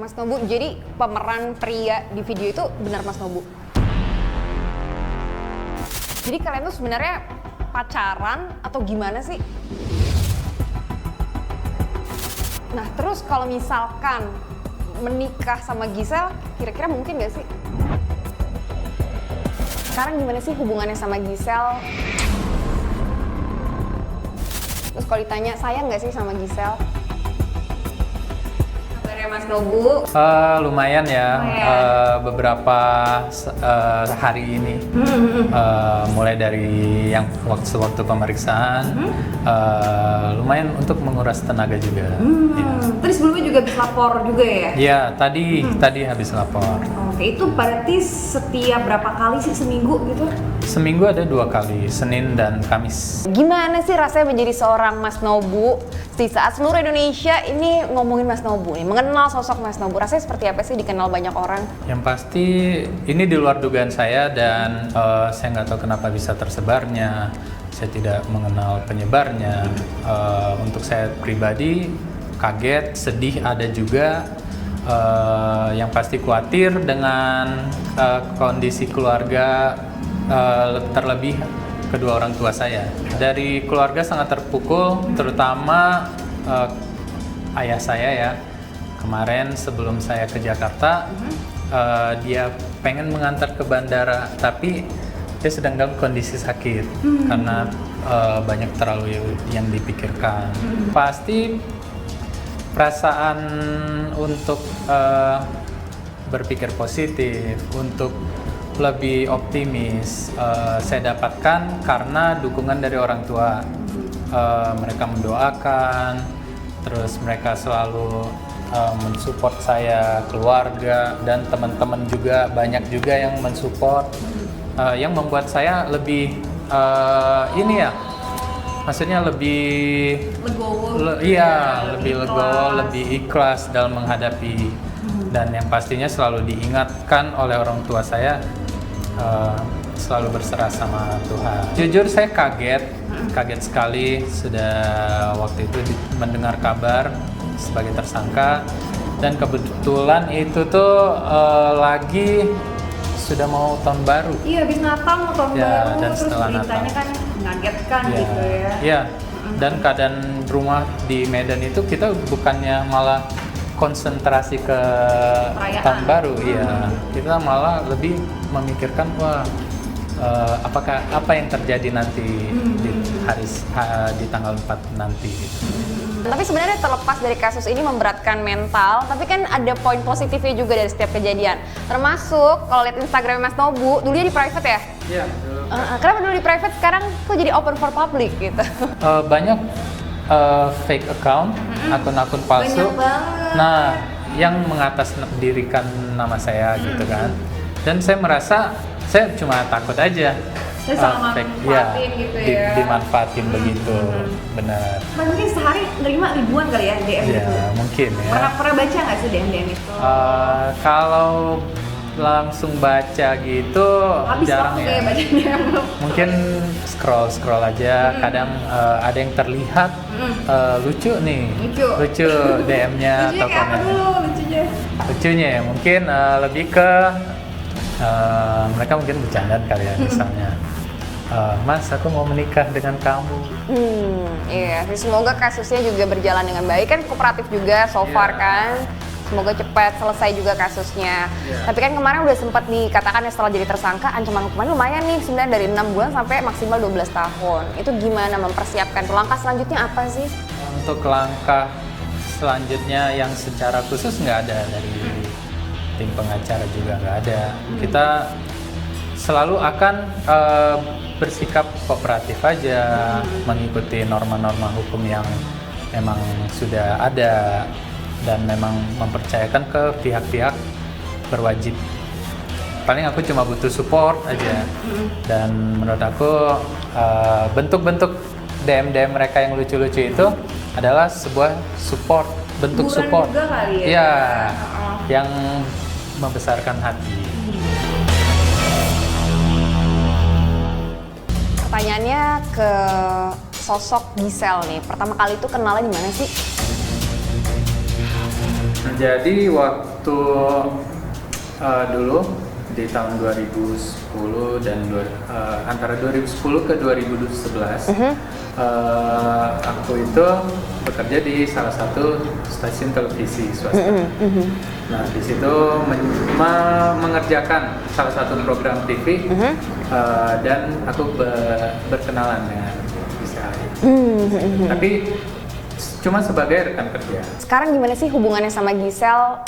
Mas Nobu, jadi pemeran pria di video itu benar Mas Nobu? Jadi kalian tuh sebenarnya pacaran atau gimana sih? Nah terus kalau misalkan menikah sama Giselle, kira-kira mungkin gak sih? Sekarang gimana sih hubungannya sama Giselle? Terus kalau ditanya, sayang gak sih sama Giselle? Kabarnya Mas Nobu? Lumayan ya, beberapa hari ini. Mulai dari yang waktu pemeriksaan, lumayan untuk menguras tenaga juga. Ya. Tadi sebelumnya juga habis lapor juga ya? Iya, tadi habis lapor. Oke, itu berarti setiap berapa kali sih seminggu gitu? Seminggu ada 2 kali, Senin dan Kamis. Gimana sih rasanya menjadi seorang Mas Nobu di saat seluruh Indonesia ini ngomongin Mas Nobu nih, mengenal sosok Mas Nobu, rasanya seperti apa sih dikenal banyak orang? Yang pasti ini di luar dugaan saya dan saya nggak tahu kenapa bisa tersebarnya. Saya tidak mengenal penyebarnya. Untuk saya pribadi kaget, sedih ada juga. Yang pasti khawatir dengan kondisi keluarga, terlebih kedua orang tua saya. Dari keluarga sangat terpukul, terutama ayah saya ya. Kemarin sebelum saya ke Jakarta, dia pengen mengantar ke bandara, tapi dia sedang dalam kondisi sakit karena banyak terlalu yang dipikirkan. Pasti perasaan untuk berpikir positif, untuk lebih optimis saya dapatkan karena dukungan dari orang tua. Mereka mendoakan, terus mereka selalu mensupport saya, keluarga dan teman-teman juga banyak juga yang mensupport, yang membuat saya lebih maksudnya lebih Legowo. lebih legowo, lebih ikhlas dalam menghadapi, dan yang pastinya selalu diingatkan oleh orang tua saya selalu berserah sama Tuhan. Jujur saya kaget sekali sudah waktu itu mendengar kabar sebagai tersangka, dan kebetulan itu tuh lagi sudah mau tahun baru. Iya, habis Natal mau tahun baru, Dan terus setelah beritanya Natal kan mengagetkan gitu ya. Iya, dan keadaan rumah di Medan itu kita bukannya malah konsentrasi ke Perayaan. tahun baru, iya. Kita malah lebih memikirkan apa yang terjadi nanti di tanggal 4 nanti gitu. Tapi sebenarnya terlepas dari kasus ini memberatkan mental, tapi kan ada poin positifnya juga dari setiap kejadian. Termasuk kalau lihat Instagram Mas Nobu, dulunya di private ya? Iya. Kenapa dulu di private, sekarang kok jadi open for public gitu? Banyak fake account, akun-akun palsu. Banyak banget. Nah, yang mengatasnamakan nama saya gitu kan. Dan saya merasa saya cuma takut aja. Saya salah manfaatin gitu ya. Dimanfaatin begitu, benar. Mungkin sehari nerima ribuan kali ya DM Ya, gitu. mungkin ya. Pernah baca nggak sih DM itu? Kalau langsung baca gitu Habis jarang waktu ya. kayak baca DM. Mungkin scroll aja, kadang ada yang terlihat lucu nih, lucu DM-nya Lucunya atau kayak apa komen. dulu lucunya? Lucunya ya mungkin lebih ke mereka mungkin bercandaan kali ya, misalnya Mas, aku mau menikah dengan kamu. Iya, semoga kasusnya juga berjalan dengan baik, kan kooperatif juga so far kan. Semoga cepat selesai juga kasusnya. Tapi kan kemarin udah sempat dikatakan ya, setelah jadi tersangka ancaman hukuman lumayan nih, sebenarnya dari 6 bulan sampai maksimal 12 tahun. Itu gimana mempersiapkan langkah selanjutnya apa sih? Untuk langkah selanjutnya yang secara khusus nggak ada dari tim pengacara, juga nggak ada. Kita selalu akan bersikap kooperatif aja, mengikuti norma-norma hukum yang memang sudah ada, dan memang mempercayakan ke pihak-pihak berwajib. Paling aku cuma butuh support aja, dan menurut aku bentuk-bentuk DM mereka yang lucu-lucu itu adalah sebuah support, bentuk Hiburan support juga kali ya. Iya, yang membesarkan hati. Pertanyaannya ke sosok Giselle nih, pertama kali itu kenalnya di mana sih? Jadi waktu waktu dulu di tahun 2010 dan antara 2010 ke 2011 aku itu bekerja di salah satu stasiun televisi swasta. Nah di situ mengerjakan salah satu program TV dan aku berkenalan dengan Gisel. Tapi cuma sebagai rekan kerja. Sekarang gimana sih hubungannya sama Gisel?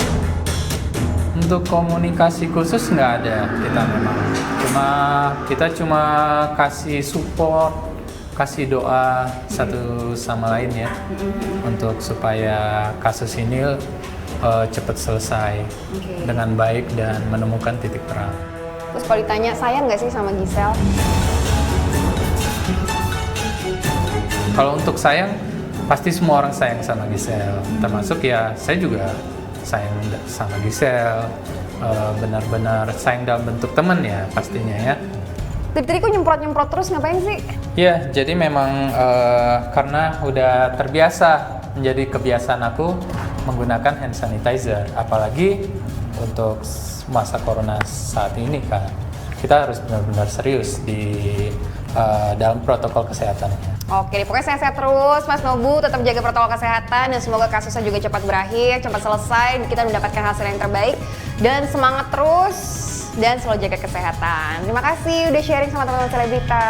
Untuk komunikasi khusus nggak ada kita memang. Kita cuma kasih support, kasih doa satu sama lain ya, untuk supaya kasus ini cepat selesai dengan baik dan menemukan titik terang. Terus kalau ditanya sayang nggak sih sama Gisel? Kalau untuk sayang, pasti semua orang sayang sama Gisel. Termasuk ya saya juga sayang sama Gisel. Benar-benar sayang dalam bentuk teman ya pastinya ya. Tadi kok nyemprot-nyemprot terus ngapain sih? Ya, jadi memang karena udah terbiasa, menjadi kebiasaan aku menggunakan hand sanitizer. Apalagi untuk masa corona saat ini kan, kita harus benar-benar serius di dalam protokol kesehatannya. Oke, pokoknya sehat-sehat terus Mas Nobu, tetap jaga protokol kesehatan dan semoga kasusnya juga cepat berakhir, cepat selesai, kita mendapatkan hasil yang terbaik dan semangat terus dan selalu jaga kesehatan. Terima kasih udah sharing sama teman-teman Selebrita.